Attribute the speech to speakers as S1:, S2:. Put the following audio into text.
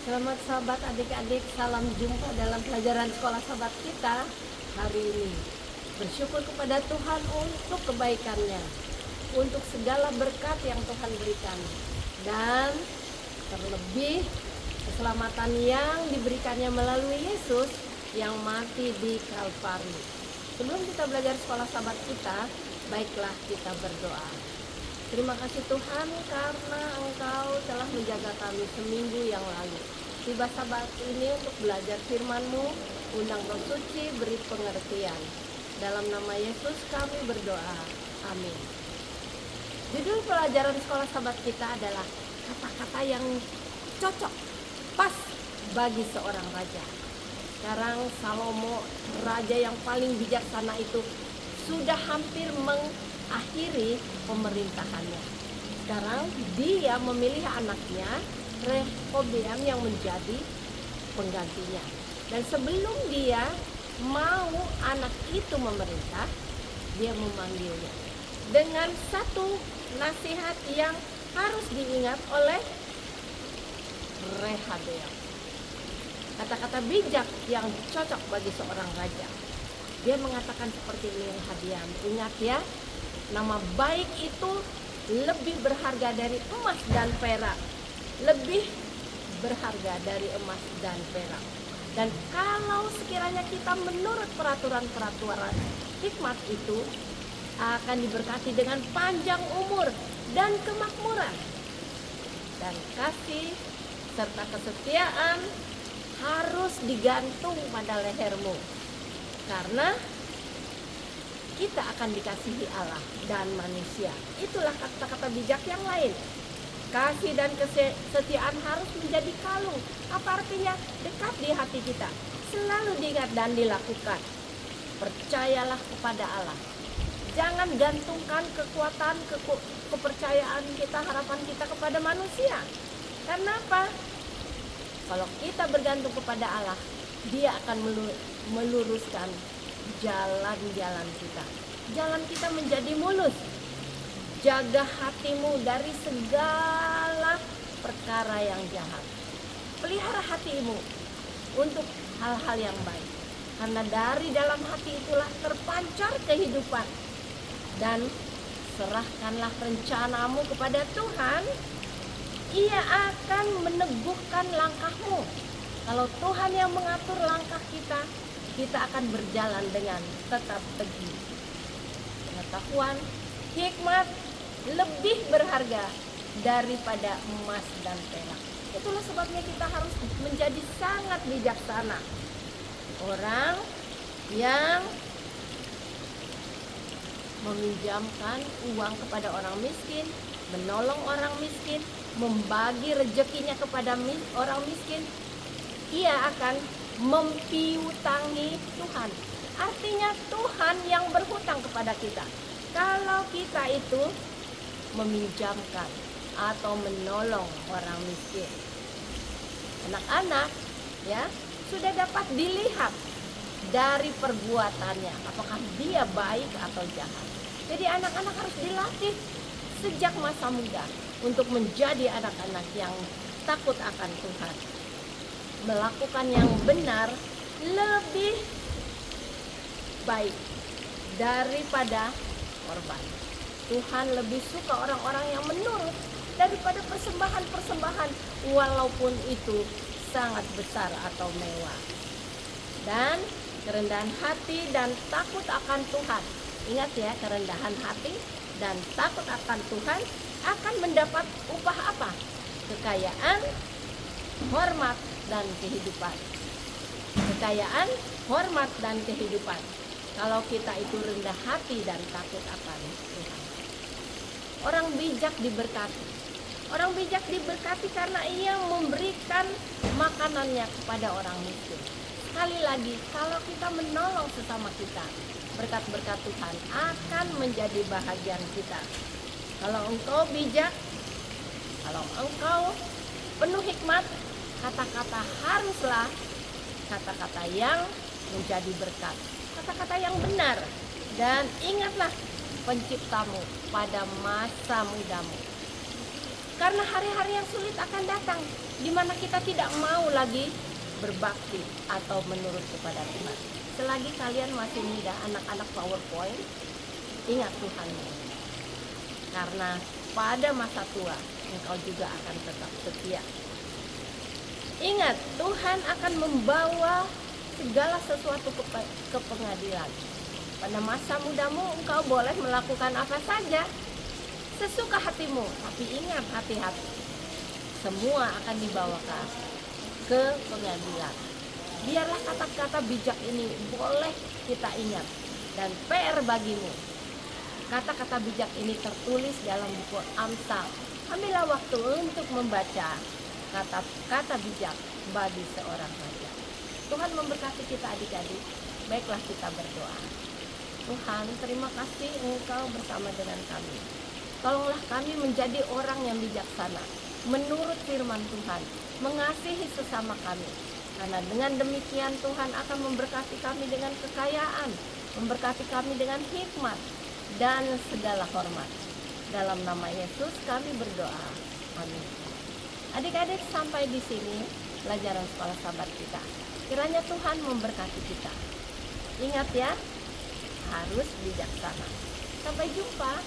S1: Selamat sahabat adik-adik, salam jumpa dalam pelajaran sekolah sahabat kita hari ini. Bersyukur kepada Tuhan untuk kebaikannya, untuk segala berkat yang Tuhan berikan, dan terlebih keselamatan yang diberikannya melalui Yesus yang mati di Kalvari. Sebelum kita belajar sekolah sahabat kita, baiklah kita berdoa. Terima kasih Tuhan karena Engkau telah menjaga kami seminggu yang lalu. Tiba sahabat ini untuk belajar firman-Mu, undang Roh Suci beri pengertian. Dalam nama Yesus kami berdoa. Amin. Judul pelajaran sekolah sahabat kita adalah kata-kata yang cocok, pas bagi seorang raja. Sekarang Salomo, raja yang paling bijaksana itu, sudah hampir mengakhiri pemerintahannya. Sekarang dia memilih anaknya Rehoboam yang menjadi penggantinya. Dan sebelum dia mau anak itu memerintah, dia memanggilnya dengan satu nasihat yang harus diingat oleh Rehoboam. Kata-kata bijak yang cocok bagi seorang raja. Dia mengatakan seperti ini, Rehoboam, ingat ya, nama baik itu lebih berharga dari emas dan perak. Lebih berharga dari emas dan perak. Dan kalau sekiranya kita menurut peraturan-peraturan hikmat itu, akan diberkati dengan panjang umur dan kemakmuran. Dan kasih serta kesetiaan harus digantung pada lehermu. Karena kita akan dikasihi Allah dan manusia. Itulah kata-kata bijak yang lain. Kasih dan kesetiaan harus menjadi kalung. Apa artinya? Dekat di hati kita. Selalu diingat dan dilakukan. Percayalah kepada Allah. Jangan gantungkan kekuatan, kepercayaan kita, harapan kita kepada manusia. Karena apa? Kalau kita bergantung kepada Allah, Dia akan meluruskan jalan-jalan kita. Jalan kita menjadi mulus. Jaga hatimu dari segala perkara yang jahat. Pelihara hatimu untuk hal-hal yang baik. Karena dari dalam hati itulah terpancar kehidupan. Dan serahkanlah rencanamu kepada Tuhan. Ia akan meneguhkan langkahmu. Kalau Tuhan yang mengatur langkah kita, kita akan berjalan dengan tetap teguh. Pengetahuan, hikmat lebih berharga daripada emas dan perak. Itulah sebabnya kita harus menjadi sangat bijaksana. Orang yang meminjamkan uang kepada orang miskin, menolong orang miskin, membagi rezekinya kepada orang miskin, ia akan mempiutangi Tuhan. Artinya Tuhan yang berhutang kepada kita. Kalau kita itu meminjamkan atau menolong orang miskin, anak-anak ya sudah dapat dilihat dari perbuatannya, apakah dia baik atau jahat. Jadi anak-anak harus dilatih sejak masa muda untuk menjadi anak-anak yang takut akan Tuhan, melakukan yang benar lebih baik daripada korban. Tuhan lebih suka orang-orang yang menurut daripada persembahan-persembahan walaupun itu sangat besar atau mewah. Dan kerendahan hati dan takut akan Tuhan. Ingat ya, kerendahan hati dan takut akan Tuhan akan mendapat upah apa? Kekayaan, hormat, dan kehidupan. Kekayaan, hormat, dan kehidupan. Kalau kita itu rendah hati dan takut akan Tuhan. Orang bijak diberkati. Orang bijak diberkati karena ia memberikan makanannya kepada orang miskin. Sekali lagi, kalau kita menolong sesama kita, berkat-berkat Tuhan akan menjadi bahagian kita. Kalau engkau bijak, kalau engkau penuh hikmat, kata-kata haruslah kata-kata yang menjadi berkat. Kata-kata yang benar. Dan ingatlah penciptamu pada masa mudamu. Karena hari-hari yang sulit akan datang, di mana kita tidak mau lagi berbakti atau menurut kepada Tuhan. Selagi kalian masih muda, anak-anak PowerPoint, ingat Tuhanmu. Karena pada masa tua, engkau juga akan tetap setia. Ingat, Tuhan akan membawa segala sesuatu ke pengadilan. Pada masa mudamu, engkau boleh melakukan apa saja sesuka hatimu, tapi ingat, hati-hati, semua akan dibawakan ke pengadilan. Biarlah kata-kata bijak ini boleh kita ingat, dan PR bagimu, kata-kata bijak ini tertulis dalam buku Amsal. Ambillah waktu untuk membaca kata-kata bijak bagi seorang raja. Tuhan memberkati kita adik-adik. Baiklah kita berdoa. Tuhan, terima kasih Engkau bersama dengan kami. Tolonglah kami menjadi orang yang bijaksana, menurut firman Tuhan, mengasihi sesama kami. Karena dengan demikian Tuhan akan memberkati kami dengan kekayaan, memberkati kami dengan hikmat dan segala hormat. Dalam nama Yesus kami berdoa. Amin. Adik-adik, sampai di sini pelajaran sekolah sahabat kita. Kiranya Tuhan memberkati kita. Ingat ya, harus bijaksana. Sampai jumpa.